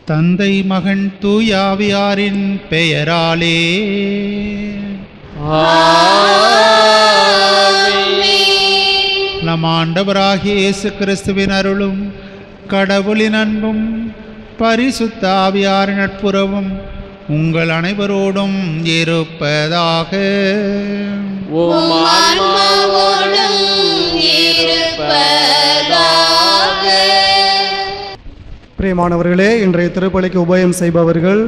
தந்தை மகன் தூயாவியாரின் பெயராலே. நம் ஆண்டவராகிய இயேசு கிறிஸ்துவின் அருளும் கடவுளின் அன்பும் பரிசுத்த ஆவியாரின் நட்புறவும் உங்கள் அனைவரோடும் இருப்பதாக. பிரியமானவர்களே, இன்றைய திருப்பலிக்கு உபயம் செய்பவர்கள்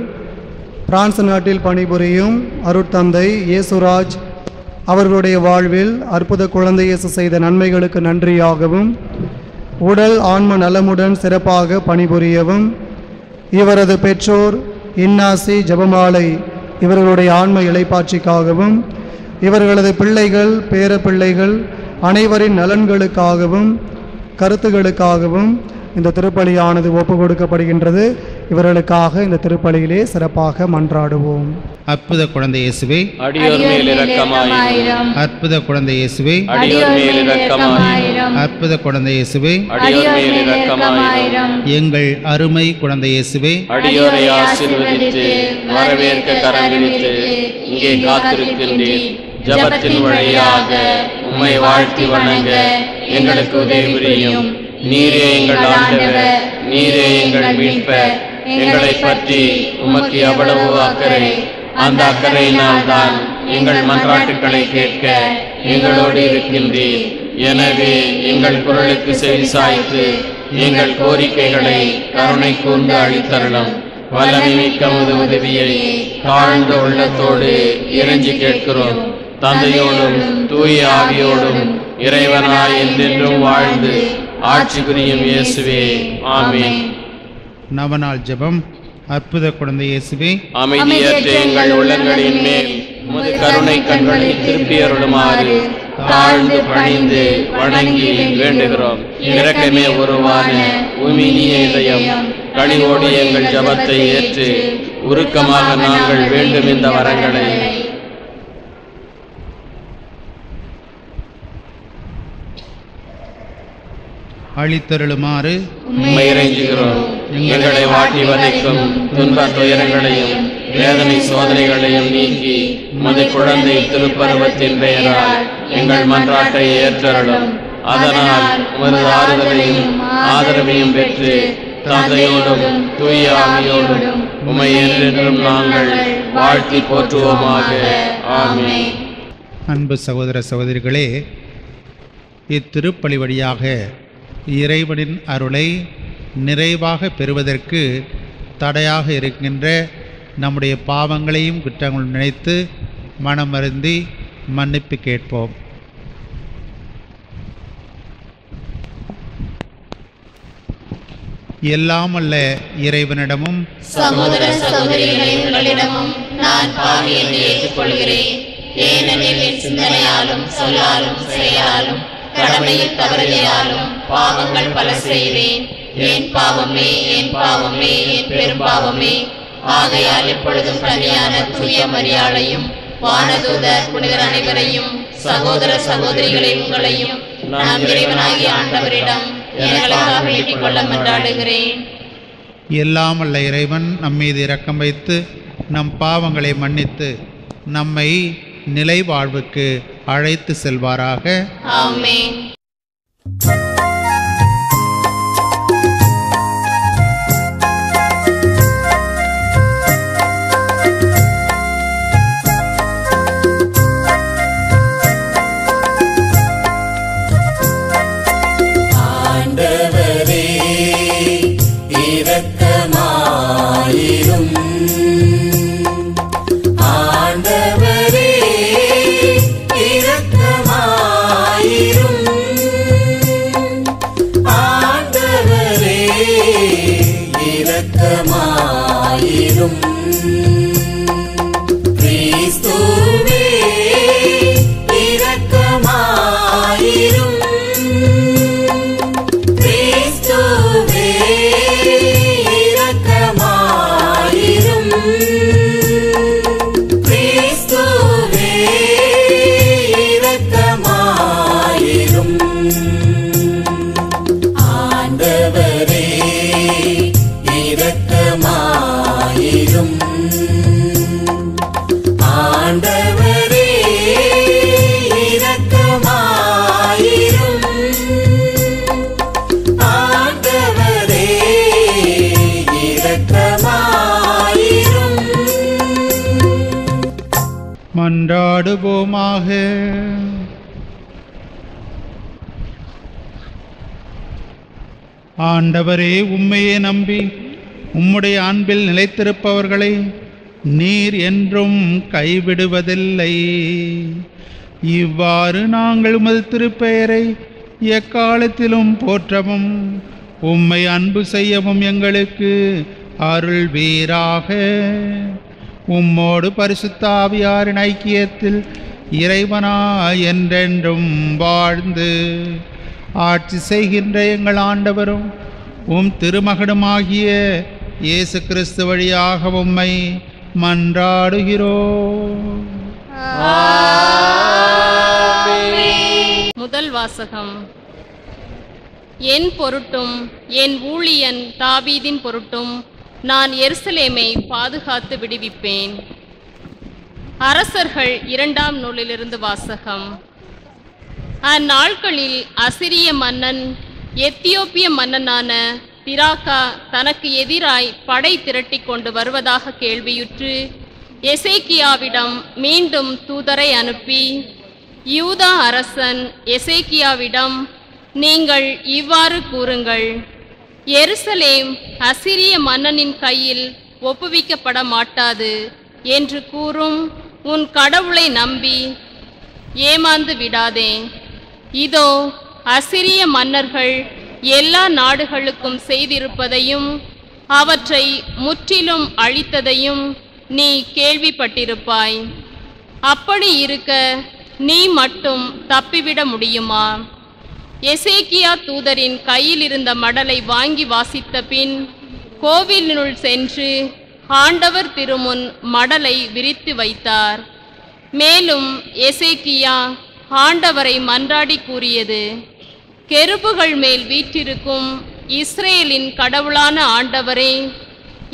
பிரான்ஸ் நாட்டில் பணிபுரியும் அருட்தந்தை இயேசுராஜ் அவர்களுடைய வாழ்வில் அற்புத குழந்தை இயேசு செய்த நன்மைகளுக்கு நன்றியாகவும் உடல் ஆன்ம நலமுடன் சிறப்பாக பணிபுரியவும், இவரது பெற்றோர் இன்னாசி ஜெபமாலை இவர்களுடைய ஆன்ம இளைப்பாட்சிக்காகவும், இவர்களது பிள்ளைகள் பேரப்பிள்ளைகள் அனைவரின் நலன்களுக்காகவும் கருத்துகளுக்காகவும் இந்த திருப்பலியானது ஒப்பு கொடுக்கப்படுகின்றது. இவர்களுக்காக இந்த திருப்பலியிலே சிறப்பாக மன்றாடுவோம். அற்புத குழந்தை இயேசுவே, அடியோர் மேல் இரக்கமாயிரும். அற்புத குழந்தை இயேசுவே, அடியோர் மேல் இரக்கமாயிரும். அற்புத குழந்தை இயேசுவே, அடியோர் மேல் இரக்கமாயிரும். எங்கள் அருமை குழந்தை இயேசுவே, அடியோரை ஆசீர்வதித்து வரவேற்க கரம் விரித்து இங்கே காத்திருக்கின்றீர். ஜபத்தின் வழியாக உம்மை வாழ்த்தி வணங்க எங்களுக்கு உதவி புரியும். நீரே எங்கள் ஆண்டவர், நீரே எங்கள் மீட்பர். எங்களை பற்றி உமக்கு எவ்வளவு அக்கறை, அந்த அக்கறையினால் தான் எங்கள் மன்றாட்டுக்களை கேட்க எங்களோடு இருக்கின்றீர். எனவே எங்கள் குரலுக்கு செவிசாய்த்து எங்கள் கோரிக்கைகளை கருணை கூர்ந்து அளித்தருளும். வல்லமை மிக்க உதவியை தாழ்ந்த உள்ளத்தோடு இறைஞ்சி கேட்கிறோம். தந்தையோடும் தூய ஆவியோடும் இறைவனாய் என்றென்றும் வாழ்ந்து ஆட்சி புரியும் இயேசுவே, ஆமென். நவநாள் ஜெபம். அற்புத குழந்தை இயேசுவே, அமைதியற்ற எங்கள் உள்ளங்களின் மேல் உமது கருணை கண்களை திருப்பி அருளுமாறு தாழ்ந்து பணிந்து வணங்கி வேண்டுகிறோம். இரக்கமே உருவான உமினிய இதயம் கனிவோடு எங்கள் ஜபத்தை ஏற்று உருக்கமாக நாங்கள் வேண்டும் இந்த வரங்களை அளித்தருளுமாறு உம்மை இறைஞ்சுகிறோம். எங்களை வாட்டி வதைக்கும் துன்ப துயரங்களையும் வேதனை சோதனைகளையும் நீக்கி உமது குழந்தை திருப்பருவத்தின் பெயரால் எங்கள் மன்றாட்டை ஏற்றருளும். அதனால் உமது ஆறுதலையும் ஆதரவையும் பெற்று தந்தையோடும் தூய ஆவியோடும் உம்மை என்றென்றும் நாங்கள் வாழ்த்தி போற்றுவோமாக. ஆமென். அன்பு சகோதர சகோதரிகளே, இத்திருப்பலி வழியாக இறைவனின் அருளை நிறைவாக பெறுவதற்கு தடையாக இருக்கின்ற நம்முடைய பாவங்களையும் குற்றங்களும் நினைத்து மனம் வருந்தி மன்னிப்பு கேட்போம். எல்லாம் அல்ல இறைவனிடமும் சகோதர சகோதரிகளிடமும் நான் பாவி என்று ஏற்றுக்கொள்கிறேன். ஏனெனில் என் சிந்தனையாலும் சொல்லாலும் செயலாலும் கடமையில் தவறுதலாலும் பாவங்கள் பல செய்தேன். என் பாவமே, என் பாவமே, என் பெரும்பாவமே. ஆகையால் எப்பொழுதும் கன்னியான தூய மரியாளையும் வானதூதர் புனிதர் அனைவரையும் சகோதர சகோதரிகளை உங்களையும் நாம் இறைவனாகிய ஆண்டவரிடம் எனக்காக வேண்டிக் கொள்ள மன்றாடுகிறேன். எல்லாம் அல்ல இறைவன் நம்மீது இரக்கம் வைத்து நம் பாவங்களை மன்னித்து நம்மை நிலை வாழ்வுக்கு அழைத்து செல்வாராக. ஆமென். ஆண்டவரே இரக்கமாயிரும். ஆண்டவரே இரக்கமாயிரும். மன்றாடுவோமாக. ஆண்டவரே, உம்மையே நம்பி உம்முடைய அன்பில் நிலைத்திருப்பவர்களை நீர் என்றும் கைவிடுவதில்லை. இவ்வாறு நாங்கள் உமது திருப்பெயரை எக்காலத்திலும் போற்றவும் உம்மை அன்பு செய்யவும் எங்களுக்கு அருள்வீராக. உம்மோடு பரிசுத்த ஆவியாரின் ஐக்கியத்தில் இறைவனா என்றென்றும் வாழ்ந்து ஆட்சி செய்கின்ற எங்கள் ஆண்டவரும் உம் திருமகனுமாகிய இயேசு கிறிஸ்து வழியாக உம்மை மன்றாடுகிறோம். முதல் வாசகம். என் பொருட்டும் என் ஊழியன் தாவீதின் பொருட்டும் நான் எருசலேமை பாதுகாத்து விடுவிப்பேன். அரசர்கள் 2ஆம் நூலிலிருந்து வாசகம். அந்நாட்களில் அசிரிய மன்னன் எத்தியோப்பிய மன்னனான திராக்கா தனக்கு எதிராய் படை திரட்டி கொண்டு வருவதாக கேள்வியுற்று எசேக்கியாவிடம் மீண்டும் தூதரை அனுப்பி, யூதா அரசன் எசேக்கியாவிடம், நீங்கள் இவ்வாறு கூறுங்கள், எருசலேம் அசிரிய மன்னனின் கையில் ஒப்புவிக்கப்பட மாட்டாது என்று கூறும் உன் கடவுளை நம்பி ஏமாந்து விடாதே. இதோ அசிரிய மன்னர்கள் எல்லா நாடுகளுக்கும் செய்திருப்பதையும் அவற்றை முற்றிலும் அழித்ததையும் நீ கேள்விப்பட்டிருப்பாய். அப்படி இருக்க நீ மட்டும் தப்பிவிட முடியுமா? எசேக்கியா தூதரின் கையில் இருந்த மடலை வாங்கி வாசித்த பின் கோவிலினுள் சென்று ஆண்டவர் திருமுன் மடலை விரித்து வைத்தார். மேலும் எசேக்கியா ஆண்டவரை மன்றாடி கூறியது, கெருபுகள் மேல் வீற்றிருக்கும் இஸ்ரேலின் கடவுளான ஆண்டவரே,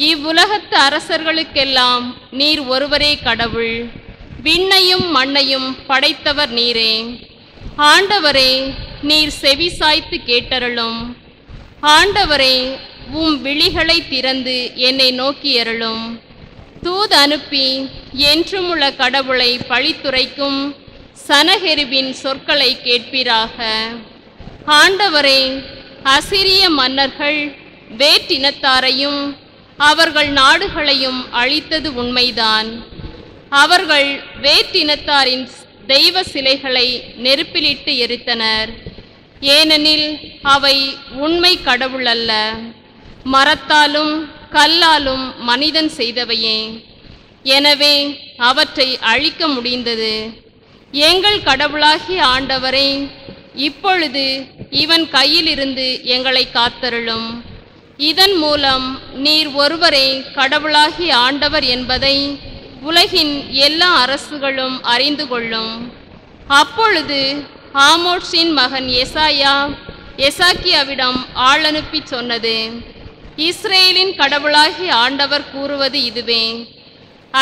இவ்வுலகத்து அரசர்களுக்கெல்லாம் நீர் ஒருவரே கடவுள். விண்ணையும் மண்ணையும் படைத்தவர் நீரே. ஆண்டவரே, நீர் செவி சாய்த்து கேட்டருளும். ஆண்டவரே, உம் விழிகளை திறந்து என்னை நோக்கியருளும். தூது அனுப்பி என்றுமுள்ள கடவுளை பழித்துரைக்கும் சனகெருபின் சொற்களை கேட்பீராக. ஆண்டவரே, அசிரிய மன்னர்கள் வேற்றினத்தாரையும் அவர்கள் நாடுகளையும் அழித்தது உண்மைதான். அவர்கள் வேற்றினத்தாரின் தெய்வ சிலைகளை நெருப்பிலிட்டு எரித்தனர். ஏனெனில் அவை உண்மை கடவுள் அல்ல, மரத்தாலும் கல்லாலும் மனிதன் செய்தவையே. எனவே அவற்றை அழிக்க முடிந்தது. எங்கள் கடவுளாகிய ஆண்டவரே, இப்பொழுது இவன் கையிலிருந்து எங்களை காத்தருளும். இதன் மூலம் நீர் ஒருவரே கடவுளாகிய ஆண்டவர் என்பதை உலகின் எல்லா அரசுகளும் அறிந்து கொள்ளும். அப்பொழுது ஆமோட்சின் மகன் எசாயா எசாக்கியாவிடம் ஆள் அனுப்பி சொன்னது, இஸ்ரேலின் கடவுளாகிய ஆண்டவர் கூறுவது இதுவே,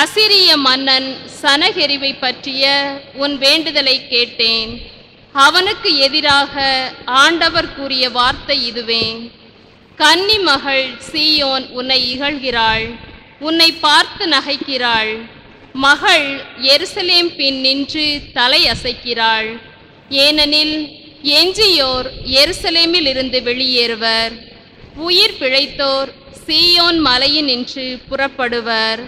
அசிரிய மன்னன் சனகெரிவை பற்றிய உன் வேண்டுதலை கேட்டேன். அவனுக்கு எதிராக ஆண்டவர் கூறிய வார்த்தை இதுவே, கன்னி மகள் சீயோன் உன்னை இகழ்கிறாள், உன்னை பார்த்து நகைக்கிறாள். மகள் எருசலேம் பின் நின்று தலை அசைக்கிறாள். ஏனெனில் எஞ்சியோர் எருசலேமில் இருந்து வெளியேறுவர், உயிர் பிழைத்தோர் சீயோன் மலையில் நின்று புறப்படுவர்.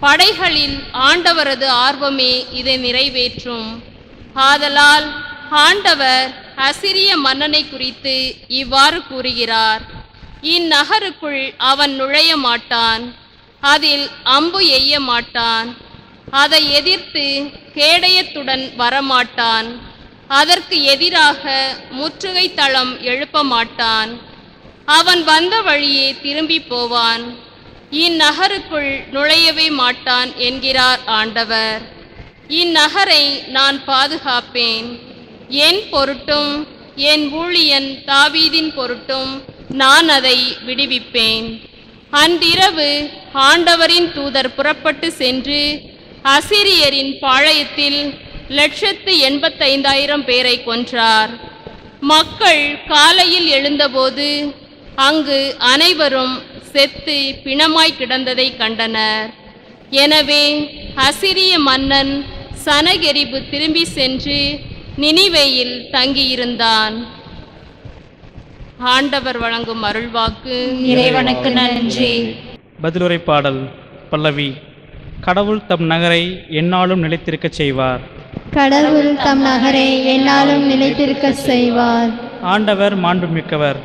படைகளில் ஆண்டவரது ஆர்வமே இதை நிறைவேற்றும். ஆதலால் ஆண்டவர் அசிரிய மன்னனை குறித்து இவ்வாறு கூறுகிறார், இந்நகருக்குள் அவன் நுழைய மாட்டான், அதில் அம்பு எய்ய மாட்டான், அதை எதிர்த்து கேடயத்துடன் வரமாட்டான், அதற்கு எதிராக முற்றுகை தளம் எழுப்ப மாட்டான். அவன் வந்த வழியே திரும்பி போவான், இந்நகருக்குள் நுழையவே மாட்டான் என்கிறார் ஆண்டவர். இந்நகரை நான் பாதுகாப்பேன். என் பொருட்டும் என் ஊழியன் தாவீதின் பொருட்டும் நான் அதை விடுவிப்பேன். அன்றிரவு ஆண்டவரின் தூதர் புறப்பட்டு சென்று அசிரியரின் பாளையத்தில் 185,000 பேரை கொன்றார். மக்கள் காலையில் எழுந்தபோது அங்கு அனைவரும் செத்து பிணமாய் கிடந்ததை கண்டனர். எனவே அசிரிய மன்னன் சனகெரிபு திரும்பி சென்று நினிவேயில் தங்கியிருந்தான். ஆண்டவர் வழங்கும் அருள்வாக்கு. இறைவனுக்கு நன்றி. பதிலுரை பாடல். பல்லவி. கடவுள் தம் நகரை எந்நாளும் நிலைத்திருக்கச் செய்வார். கடவுள் தம் நகரை எந்நாளும் நிலைத்திருக்க செய்வார். ஆண்டவர் மாண்புமிக்கவர்.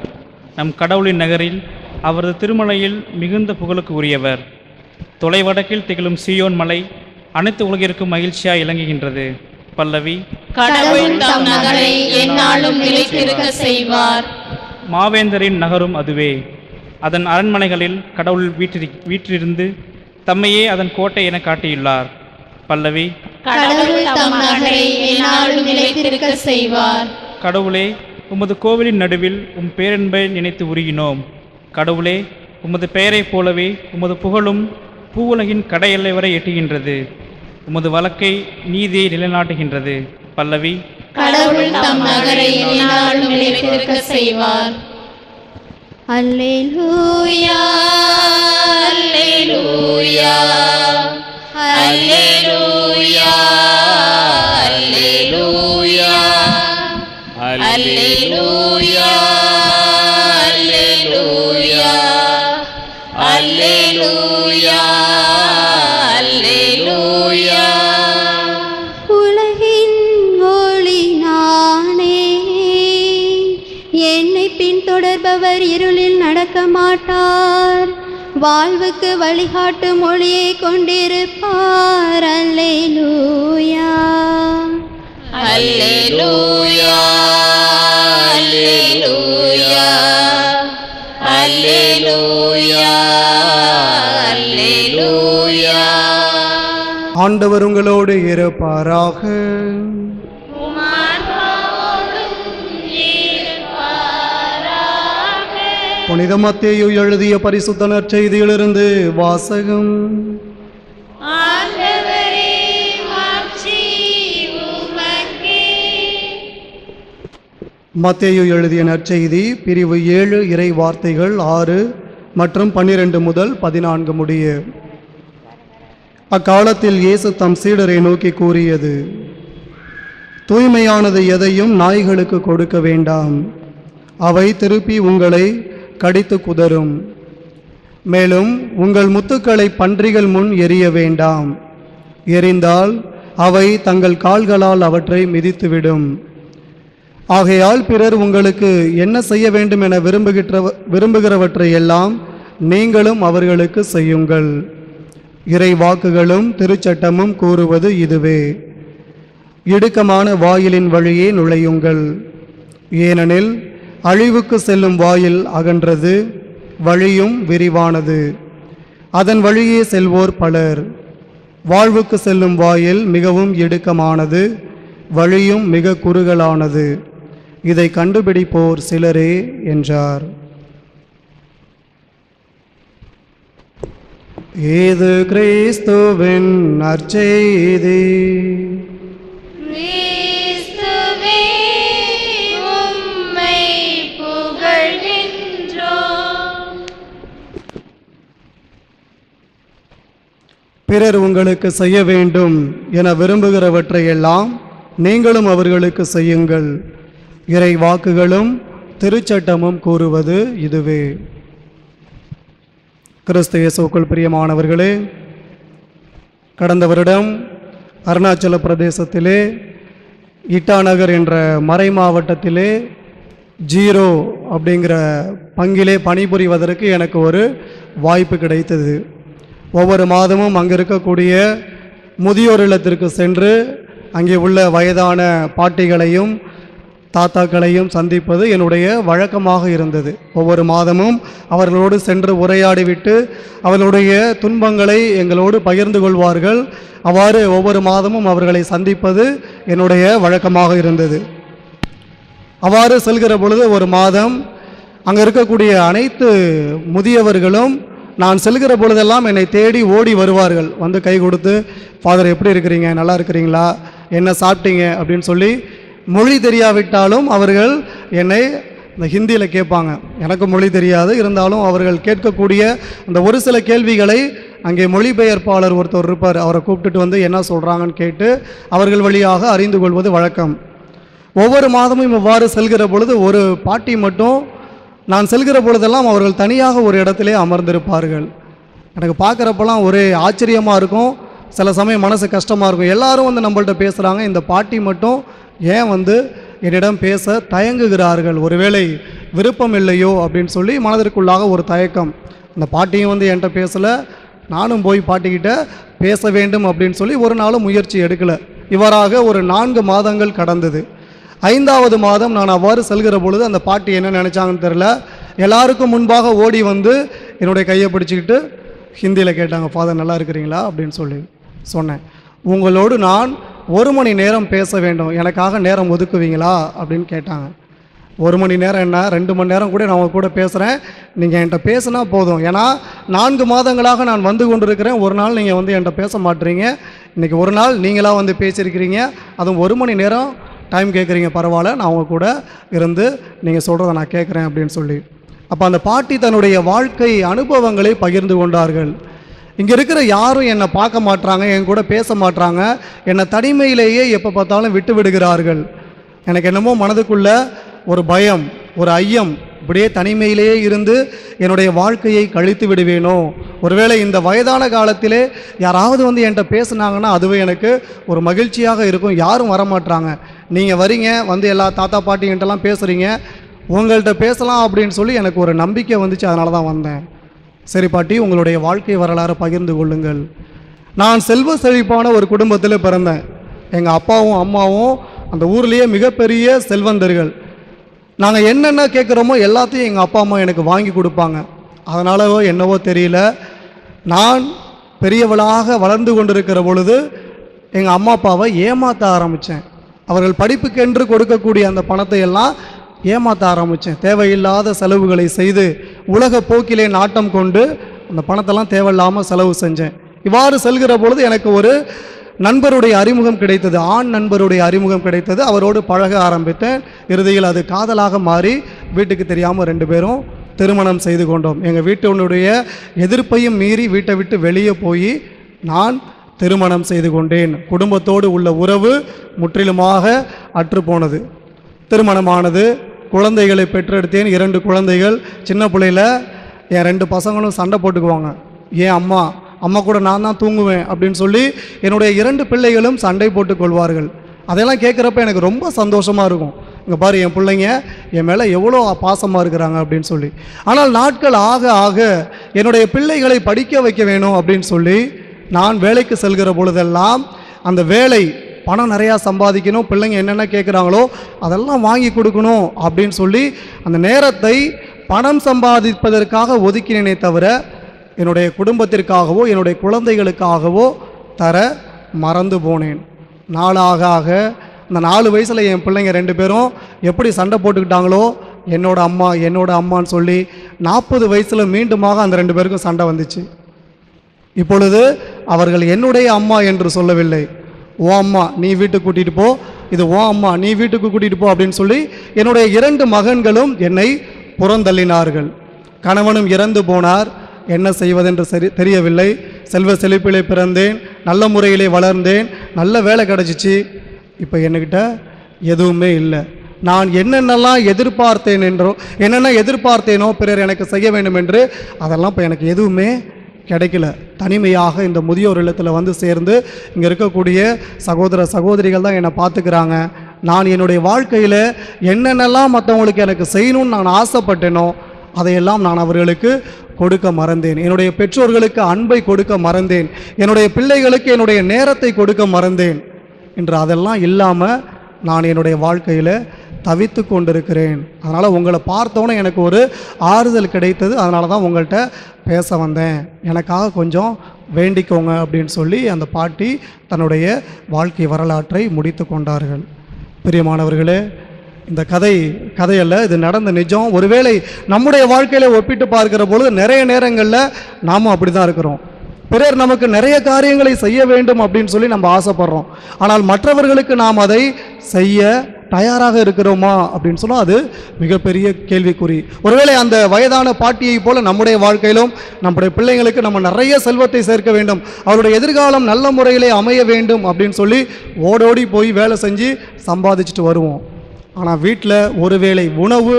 நம் கடவுளின் நகரில் அவரது திருமலையில் மிகுந்த புகழுக்கு உரியவர். தொலைவடக்கில் திகழும் சீயோன் மலை அனைத்து உலகிற்கும் மகிழ்ச்சியாய் இலங்குகின்றது. பல்லவி. கடவுள் தம் நகரை எந்நாளும் நிலைத்திருக்க செய்வார். மாவேந்தரின் நகரும் அதுவே. அதன் அரண்மனைகளில் கடவுள் வீற்றிருந்து தம்மையே அதன் கோட்டை என காட்டியுள்ளார். பல்லவி. கடவுள் தம் நகரை எந்நாளும் நிலைத்திருக்க செய்வார். கடவுளே, உமது கோவிலின் நடுவில் உம் பேரன்பை நினைத்து உருகினோம். கடவுளே, உமது பெயரைப் போலவே உமது புகழும் பூவுலகின் கடையெல்லை வரை எட்டுகின்றது. உமது வழக்கை நீதியை நிலைநாட்டுகின்றது. பல்லவி. கடவுள் தம் நகரை எந்நாளும் நிலைத்திருக்க செய்வார். அல்லேலூயா அல்லேலூயா அல்லேலூயா அல்லேலூயா அல்லேலூயா அல்லேலூயா அல்லேலூயா அல்லேலூயா. உலகின் ஒளி நானே, என்னை பின்தொடர்பவர் இருளில் நடக்க மாட்டார், வாழ்வுக்கு வழிகாட்டும் ஒளியை கொண்டிருப்பார். அல்லேலூயா அல்லேலூயா அல்லேலூயா அல்லேலூயா அல்லேலூயா. ஆண்டவர் உங்களோடு இருப்பாராக. புனித மத்தேயு எழுதிய பரிசுத்த நற்செய்தியிலிருந்து வாசகம். மத்தேயு எழுதிய நற்செய்தி பிரிவு 7 இறை வார்த்தைகள் 6 மற்றும் 12 முதல் 14 முடிய. அக்காலத்தில் இயேசு தம் சீடரை நோக்கி கூறியது: தூய்மையானது எதையும் நாய்களுக்கு கொடுக்க வேண்டாம், அவை திருப்பி உங்களை கடித்து குதறும். மேலும் உங்கள் முத்துக்களை பன்றிகள் முன் எறிய வேண்டாம், எறிந்தால் அவை தங்கள் கால்களால் அவற்றை மிதித்துவிடும். ஆகையால் பிறர் உங்களுக்கு என்ன செய்ய வேண்டும் என விரும்புகிறவற்றை எல்லாம் நீங்களும் அவர்களுக்கு செய்யுங்கள். இறை வாக்குகளும் திருச்சட்டமும் கூறுவது இதுவே: இடுக்கமான வாயிலின் வழியே நுழையுங்கள், ஏனெனில் அழிவுக்கு செல்லும் வாயில் அகன்றது, வழியும் விரிவானது, அதன் வழியே செல்வோர் பலர். வாழ்வுக்கு செல்லும் வாயில் மிகவும் இடுக்கமானது, வழியும் மிக குறுகலானது, இதை கண்டுபிடிப்போர் சிலரே என்றார். இது கிறிஸ்துவின் நற்செய்தி. கிறிஸ்துவே உம்மை புகழ்கின்றோம். பிறர் உங்களுக்கு செய்ய வேண்டும் என விரும்புகிறவற்றையெல்லாம் நீங்களும் அவர்களுக்கு செய்யுங்கள். இறை வாக்குகளும் திருச்சட்டமும் கூறுவது இதுவே. கிறிஸ்து இயேசுவுக்குள் பிரியமானவர்களே, கடந்த வருடம் அருணாச்சல பிரதேசத்திலே இட்டாநகர் என்ற மறை மாவட்டத்திலே 0 அப்படிங்கிற பங்கிலே பணிபுரிவதற்கு எனக்கு ஒரு வாய்ப்பு கிடைத்தது. ஒவ்வொரு மாதமும் அங்கே இருக்கக்கூடிய முதியோர் இல்லத்திற்கு சென்று அங்கே உள்ள வயதான பாட்டிகளையும் தாத்தாக்களையும் சந்திப்பது என்னுடைய வழக்கமாக இருந்தது. ஒவ்வொரு மாதமும் அவர்களோடு சென்று உரையாடிவிட்டு அவர்களுடைய துன்பங்களை எங்களோடு பகிர்ந்து கொள்வார்கள். அவ்வாறு ஒவ்வொரு மாதமும் அவர்களை சந்திப்பது என்னுடைய வழக்கமாக இருந்தது. அவ்வாறு செல்கிற பொழுது ஒரு மாதம் அங்கே இருக்கக்கூடிய அனைத்து முதியவர்களும் நான் செல்கிற பொழுதெல்லாம் என்னை தேடி ஓடி வருவார்கள். வந்து கை கொடுத்து, ஃபாதர் எப்படி இருக்கிறீங்க, நல்லா இருக்கிறீங்களா, என்ன சாப்பிட்டீங்க அப்படின்னு சொல்லி, மொழி தெரியாவிட்டாலும் அவர்கள் என்னை இந்த ஹிந்தியில் கேட்பாங்க. எனக்கு மொழி தெரியாது, இருந்தாலும் அவர்கள் கேட்கக்கூடிய அந்த ஒரு சில கேள்விகளை அங்கே மொழிபெயர்ப்பாளர் ஒருத்தர் இருப்பார். அவரை கூப்பிட்டுட்டு வந்து என்ன சொல்கிறாங்கன்னு கேட்டு அவர்கள் வழியாக அறிந்து கொள்வது வழக்கம். ஒவ்வொரு மாதமும் இவ்வாறு செல்கிற பொழுது ஒரு பாட்டி மட்டும் நான் செல்கிற பொழுதெல்லாம் அவர்கள் தனியாக ஒரு இடத்திலே அமர்ந்திருப்பார்கள். எனக்கு பார்க்குறப்பெல்லாம் ஒரே ஆச்சரியமாக இருக்கும், சில சமயம் மனசு கஷ்டமாக இருக்கும். எல்லாரும் வந்து நம்மள்ட்ட பேசுகிறாங்க, இந்த பாட்டி மட்டும் ஏன் வந்து என்னிடம் பேச தயங்குகிறார்கள், ஒருவேளை விருப்பம் இல்லையோ அப்படின்னு சொல்லி மனதிற்குள்ளாக ஒரு தயக்கம். அந்த பாட்டியும் வந்து என்கிட்ட பேசலை, நானும் போய் பாட்டிக்கிட்ட பேச வேண்டும் அப்படின்னு சொல்லி ஒரு நாளும் முயற்சி எடுக்கலை. இவ்வாறாக ஒரு 4 மாதங்கள் கடந்தது. 5வது மாதம் நான் அவ்வாறு செல்கிற பொழுது அந்த பாட்டி என்ன நினச்சாங்கன்னு தெரில, எல்லாருக்கும் முன்பாக ஓடி வந்து என்னுடைய கையை பிடிச்சிக்கிட்டு ஹிந்தியில் கேட்டாங்க, ஃபாதர் நல்லா இருக்கிறீங்களா அப்படின்னு சொல்லி சொன்னேன். உங்களோடு நான் 1 மணி நேரம் பேச வேண்டும், எனக்காக நேரம் ஒதுக்குவீங்களா அப்படின்னு கேட்டாங்க. 1 மணி நேரம் என்ன, 2 மணி நேரம் கூட நான் உங்க கூட பேசுகிறேன், நீங்கள் என்கிட்ட பேசினா போதும். ஏன்னா 4 மாதங்களாக நான் வந்து கொண்டிருக்கிறேன், ஒரு நாள் நீங்கள் வந்து என்கிட்ட பேச மாட்டீங்க, இன்றைக்கி ஒரு நாள் நீங்களாக வந்து பேசியிருக்கிறீங்க, அதுவும் 1 மணி நேரம் டைம் கேட்குறீங்க, பரவாயில்ல, நான் உங்க கூட இருந்து நீங்கள் சொல்கிறத நான் கேட்குறேன் அப்படின்னு சொல்லி. அப்போ அந்த பாட்டி தன்னுடைய வாழ்க்கை அனுபவங்களை பகிர்ந்து கொண்டார்கள். இங்கே இருக்கிற யாரும் என்னை பார்க்க மாட்றாங்க, என் கூட பேச மாட்றாங்க, என்னை தனிமையிலேயே எப்போ பார்த்தாலும் விட்டு விடுகிறார்கள். எனக்கு என்னமோ மனதுக்குள்ள ஒரு பயம், ஒரு ஐயம், இப்படியே தனிமையிலேயே இருந்து என்னுடைய வாழ்க்கையை கழித்து விடுவேனோ, ஒருவேளை இந்த வயதான காலத்திலே யாராவது வந்து என்கிட்ட பேசுனாங்கன்னா அதுவே எனக்கு ஒரு மகிழ்ச்சியாக இருக்கும். யாரும் வரமாட்றாங்க, நீங்கள் வரீங்க, வந்து எல்லா தாத்தா பாட்டிகிட்டலாம் பேசுகிறீங்க, உங்கள்கிட்ட பேசலாம் அப்படின்னு சொல்லி எனக்கு ஒரு நம்பிக்கை வந்துச்சு, அதனால தான் வந்தேன். சரி பாட்டி, உங்களுடைய வாழ்க்கை வரலாறு பகிர்ந்து கொள்ளுங்கள். நான் செல்வ செழிப்பான ஒரு குடும்பத்தில் பிறந்தேன். எங்கள் அப்பாவும் அம்மாவும் அந்த ஊர்லேயே மிகப்பெரிய செல்வந்தர்கள். நாங்கள் என்னென்ன கேட்குறோமோ எல்லாத்தையும் எங்கள் அப்பா அம்மா எனக்கு வாங்கி கொடுப்பாங்க. அதனாலவோ என்னவோ தெரியல, நான் பெரியவளாக வளர்ந்து கொண்டிருக்கிற பொழுது எங்கள் அம்மா அப்பாவை ஏமாற்ற ஆரம்பித்தேன். அவர்கள் படிப்புக்கென்று கொடுக்கக்கூடிய அந்த பணத்தை எல்லாம் ஏமாற்ற ஆரம்பித்தேன். தேவையில்லாத செலவுகளை செய்து உலக போக்கிலே நாட்டம் கொண்டு அந்த பணத்தெல்லாம் தேவையில்லாமல் செலவு செஞ்சேன். இவ்வாறு செல்கிற பொழுது எனக்கு ஒரு நண்பருடைய அறிமுகம் கிடைத்தது, ஆண் நண்பருடைய அறிமுகம் கிடைத்தது. அவரோடு பழக ஆரம்பித்தேன். இறுதியில் அது காதலாக மாறி வீட்டுக்கு தெரியாமல் 2 பேரும் திருமணம் செய்து கொண்டோம். எங்கள் வீட்டினுடைய எதிர்ப்பையும் மீறி வீட்டை விட்டு வெளியே போய் நான் திருமணம் செய்து கொண்டேன். குடும்பத்தோடு உள்ள உறவு முற்றிலுமாக அற்று போனது. திருமணமானது, குழந்தைகளை பெற்றெடுத்தேன், 2 குழந்தைகள். சின்ன பிள்ளையில் என் 2 பசங்களும் சண்டை போட்டுக்குவாங்க, ஏன் அம்மா கூட நான் தான் தூங்குவேன் அப்படின்னு சொல்லி என்னுடைய 2 பிள்ளைகளும் சண்டை போட்டுக் கொள்வார்கள். அதெல்லாம் கேட்குறப்ப எனக்கு ரொம்ப சந்தோஷமாக இருக்கும். இங்கே பாரு, என் பிள்ளைங்க என் மேலே எவ்வளோ பாசமாக இருக்கிறாங்க அப்படின்னு சொல்லி. ஆனால் நாட்கள் ஆக ஆக என்னுடைய பிள்ளைகளை படிக்க வைக்க வேணும் அப்படின்னு சொல்லி நான் வேலைக்கு செல்கிற பொழுதெல்லாம் அந்த வேலை பணம் நிறையா சம்பாதிக்கணும், பிள்ளைங்க என்னென்ன கேட்குறாங்களோ அதெல்லாம் வாங்கி கொடுக்கணும் அப்படின்னு சொல்லி அந்த நேரத்தை பணம் சம்பாதிப்பதற்காக ஒதுக்கினேனே தவிர என்னுடைய குடும்பத்திற்காகவோ என்னுடைய குழந்தைகளுக்காகவோ தர மறந்து போனேன். நாளாக ஆக இந்த 4 வயசில் என் பிள்ளைங்க 2 பேரும் எப்படி சண்டை போட்டுக்கிட்டாங்களோ என்னோட அம்மான்னு சொல்லி 40 வயசில் மீண்டுமாக அந்த 2 பேருக்கும் சண்டை வந்துச்சு. இப்பொழுது அவர்கள் என்னுடைய அம்மா என்று சொல்லவில்லை, ஓ அம்மா நீ வீட்டுக்கு கூட்டிகிட்டு போ, இது ஓ அம்மா நீ வீட்டுக்கு கூட்டிகிட்டு போ அப்படின்னு சொல்லி என்னுடைய 2 மகன்களும் என்னை புறந்தள்ளினார்கள். கணவனும் இறந்து போனார். என்ன செய்வதென்று தெரியவில்லை. செல்வ செழிப்பிலே பிறந்தேன், நல்ல முறையிலே வளர்ந்தேன், நல்ல வேலை கிடச்சிச்சு. இப்போ என்கிட்ட எதுவுமே இல்லை. நான் என்னென்னலாம் எதிர்பார்த்தேனோ பிறர் எனக்கு செய்ய வேண்டும் என்று, அதெல்லாம் இப்போ எனக்கு எதுவுமே கிடைக்கல. தனிமையாக இந்த முதியோர் இல்லத்தில் வந்து சேர்ந்து இங்கே இருக்கக்கூடிய சகோதர சகோதரிகள் தான் என்னை பார்த்துக்கிறாங்க. நான் என்னுடைய வாழ்க்கையில் என்னென்னலாம் மற்றவங்களுக்கு எனக்கு செய்யணும்னு நான் ஆசைப்பட்டேனோ அதையெல்லாம் நான் அவர்களுக்கு கொடுக்க மறந்தேன். என்னுடைய பெற்றோர்களுக்கு அன்பை கொடுக்க மறந்தேன். என்னுடைய பிள்ளைகளுக்கு என்னுடைய நேரத்தை கொடுக்க மறந்தேன். இன்று அதெல்லாம் இல்லாமல் நான் என்னுடைய வாழ்க்கையில் தவித்து கொண்டிருக்கிறேன். அதனால் உங்களை பார்த்தோன்னே எனக்கு ஒரு ஆறுதல் கிடைத்தது. அதனால தான் உங்கள்கிட்ட பேச வந்தேன், எனக்காக கொஞ்சம் வேண்டிக்கோங்க அப்படின்னு சொல்லி அந்த பாட்டி தன்னுடைய வாழ்க்கை வரலாற்றை முடித்து கொண்டார்கள். பிரியமானவர்களே, இந்த கதையல்ல, இது நடந்த நிஜம். ஒருவேளை நம்முடைய வாழ்க்கையில் ஒப்பிட்டு பார்க்கிற பொழுது நிறைய நேரங்களில் நாமும் அப்படி தான் இருக்கிறோம். பிறர் நமக்கு நிறைய காரியங்களை செய்ய வேண்டும் அப்படின்னு சொல்லி நம்ம ஆசைப்படுறோம். ஆனால் மற்றவர்களுக்கு நாம் அதை செய்ய தயாராக இருக்கிறோமா அப்படின்னு சொன்னால் அது மிகப்பெரிய கேள்விக்குறி. ஒருவேளை அந்த வயதான பாட்டியை போல நம்முடைய வாழ்க்கையிலும் நம்முடைய பிள்ளைங்களுக்கு நம்ம நிறைய செல்வத்தை சேர்க்க வேண்டும், அவருடைய எதிர்காலம் நல்ல முறையிலே அமைய வேண்டும் அப்படின்னு சொல்லி ஓடோடி போய் வேலை செஞ்சு சம்பாதிச்சுட்டு வருவோம். ஆனால் வீட்டில் ஒருவேளை உணவு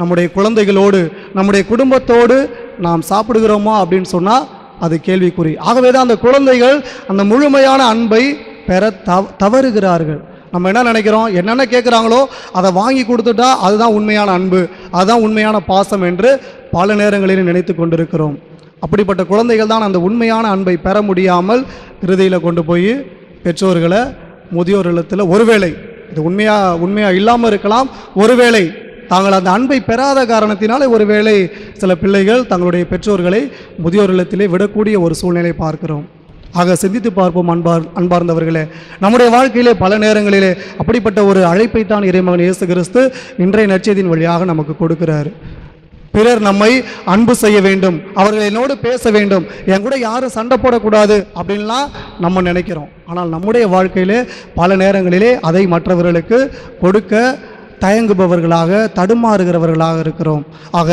நம்முடைய குழந்தைகளோடு நம்முடைய குடும்பத்தோடு நாம் சாப்பிடுகிறோமா அப்படின்னு சொன்னால் அது கேள்விக்குறி. ஆகவே தான் அந்த குழந்தைகள் அந்த முழுமையான அன்பை பெற தவறுகிறார்கள். நம்ம என்ன நினைக்கிறோம், என்னென்ன கேட்குறாங்களோ அதை வாங்கி கொடுத்துட்டா அதுதான் உண்மையான அன்பு, அதுதான் உண்மையான பாசம் என்று பல நேரங்களில் நினைத்து கொண்டிருக்கிறோம். அப்படிப்பட்ட குழந்தைகள் தான் அந்த உண்மையான அன்பை பெற முடியாமல் இறுதியில் கொண்டு போய் பெற்றோர்களை முதியோர் இல்லத்தில், ஒருவேளை இது உண்மையாக இல்லாமல் இருக்கலாம், ஒருவேளை தாங்கள் அந்த அன்பை பெறாத காரணத்தினாலே ஒருவேளை சில பிள்ளைகள் தங்களுடைய பெற்றோர்களை முதியோர் இல்லத்திலே விடக்கூடிய ஒரு சூழ்நிலை பார்க்கிறோம். ஆக சிந்தித்து பார்ப்போம் அன்பார்ந்தவர்களே, நம்முடைய வாழ்க்கையிலே பல நேரங்களிலே அப்படிப்பட்ட ஒரு அழைப்பைத்தான் இறைமகன் இயேசு கிறிஸ்து இன்றைய நற்செய்தியின் வழியாக நமக்கு கொடுக்கிறார். பிறர் நம்மை அன்பு செய்ய வேண்டும், அவர்கள் என்னோடு பேச வேண்டும், என் கூட யாரும் சண்டை போடக்கூடாது அப்படின்லாம் நம்ம நினைக்கிறோம். ஆனால் நம்முடைய வாழ்க்கையிலே பல நேரங்களிலே அதை மற்றவர்களுக்கு கொடுக்க தயங்குபவர்களாக தடுமாறுகிறவர்களாக இருக்கிறோம். ஆக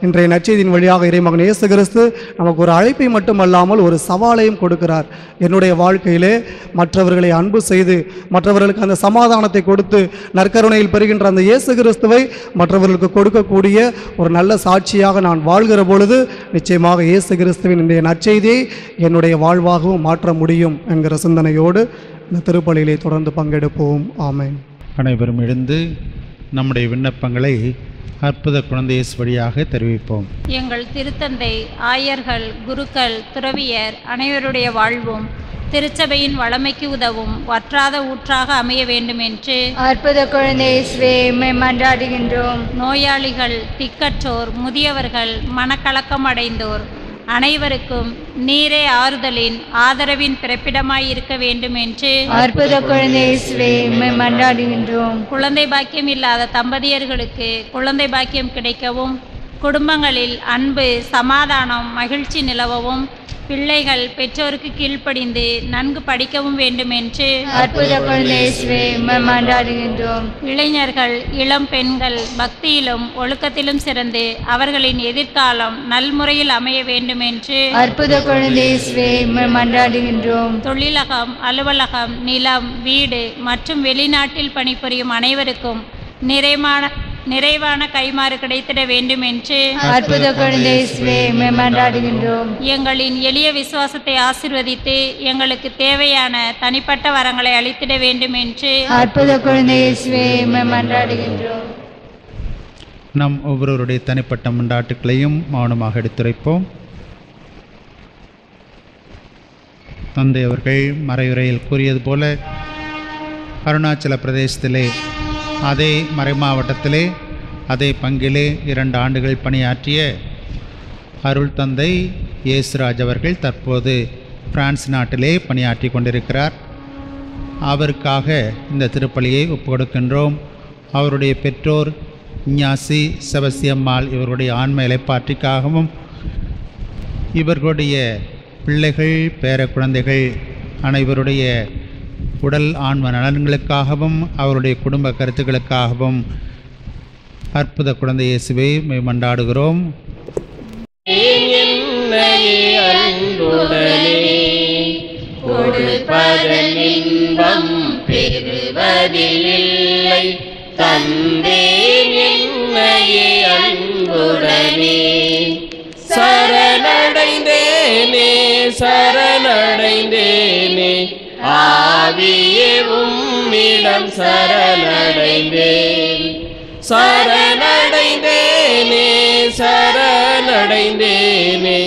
இன்றைய நற்செய்தியின் வழியாக இறைமகன் இயேசு கிறிஸ்து நமக்கு ஒரு அழைப்பை மட்டுமல்லாமல் ஒரு சவாலையும் கொடுக்கிறார். என்னுடைய வாழ்க்கையிலே மற்றவர்களை அன்பு செய்து மற்றவர்களுக்கு அந்த சமாதானத்தை கொடுத்து நற்கருணையில் பெறுகின்ற அந்த இயேசு கிறிஸ்துவை மற்றவர்களுக்கு கொடுக்கக்கூடிய ஒரு நல்ல சாட்சியாக நான் வாழ்கிற பொழுது நிச்சயமாக இயேசு கிறிஸ்துவின் இன்றைய நற்செய்தியை என்னுடைய வாழ்வாகவும் மாற்ற முடியும் என்கிற சிந்தனையோடு இந்த திருப்பலியிலே தொடர்ந்து பங்கெடுப்போம். ஆமென். அனைவரும் எழுந்து நம்முடைய விண்ணப்பங்களை அற்புத குழந்தை இயேசு வழியாக தெரிவிப்போம். எங்கள் திருத்தந்தை, ஆயர்கள், குருக்கள், துறவியர் அனைவருடைய வாழ்வும் திருச்சபையின் வளமைக்கு உதவும் வற்றாத ஊற்றாக அமைய வேண்டும் என்று அற்புத குழந்தை இயேசுவே உம்மை மன்றாடுகின்றோம். நோயாளிகள், திக்கற்றோர், முதியவர்கள், மனக்கலக்கம் அடைந்தோர் அனைவருக்கும் நீரே ஆறுதலின் ஆதரவின் பிறப்பிடமாய் இருக்க வேண்டும் என்று அற்புத குழந்தை இயேசுவே உம்மை மன்றாடுகின்றோம். குழந்தை பாக்கியம் இல்லாத தம்பதியர்களுக்கு குழந்தை பாக்கியம் கிடைக்கவும், குடும்பங்களில் அன்பு, சமாதானம், மகிழ்ச்சி நிலவவும், பிள்ளைகள் பெற்றோருக்கு கீழ்ப்படிந்து நன்கு படிக்கவும் வேண்டும் என்று அற்புத குழந்தை இயேசுவே உம்மை மன்றாடுகின்றோம். இளைஞர்கள், இளம் பெண்கள் பக்தியிலும் ஒழுக்கத்திலும் சிறந்து அவர்களின் எதிர்காலம் நல்முறையில் அமைய வேண்டும் என்று அற்புத குழந்தை இயேசுவே உம்மை மன்றாடுகின்றோம். தொழிலகம், அலுவலகம், நிலம், வீடு மற்றும் வெளிநாட்டில் பணிபுரியும் அனைவருக்கும் நிறைவான கைமாறு கிடைத்திட வேண்டும் என்று அற்புத குழந்தை இயேசுவே உம்மை மன்றாடுகின்றோம். எங்களின் எளிய விசுவாசத்தை ஆசீர்வதித்து எங்களுக்கு தேவையான தனிப்பட்ட வரங்களை அளித்திட வேண்டும் என்று அற்புத குழந்தை இயேசுவே உம்மை மன்றாடுகின்றோம். நம் ஒவ்வொருவருடைய தனிப்பட்ட மன்றாட்டுக்களையும் மௌனமாக எடுத்துரைப்போம். தந்தை அவர்கள் மறையுரையில் கூறியது போல அருணாச்சல பிரதேசத்திலே அதே மறை மாவட்டத்திலே அதே பங்கிலே 2 ஆண்டுகள் பணியாற்றிய அருள் தந்தை இயேசுராஜ் அவர்கள் தற்போது பிரான்ஸ் நாட்டிலே பணியாற்றி கொண்டிருக்கிறார். அவருக்காக இந்த திருப்பலியை ஒப்புக்கொடுக்கின்றோம். அவருடைய பெற்றோர் இஞ்ஞாசி செபஸ்தியம்மாள் இவருடைய ஆன்ம இலைப்பாற்றிக்காகவும், இவர்களுடைய பிள்ளைகள், பேர குழந்தைகள் அனைவருடைய உடல் ஆன்ம நலன்களுக்காகவும் அவருடைய குடும்ப கருத்துக்களுக்காகவும் அற்புத குழந்தை இயேசுவை மன்றாடுகிறோம். கொடுப்பதன் இன்பம் பெறுவதில்லை, தந்தேன் என்னையே அன்புடனே. சரணடைந்தேனே சரணடைந்தேனே, ஆவியே உம்மிடம் சரணடைந்தேன். சரணடைந்தேனே சரணடைந்தேனே.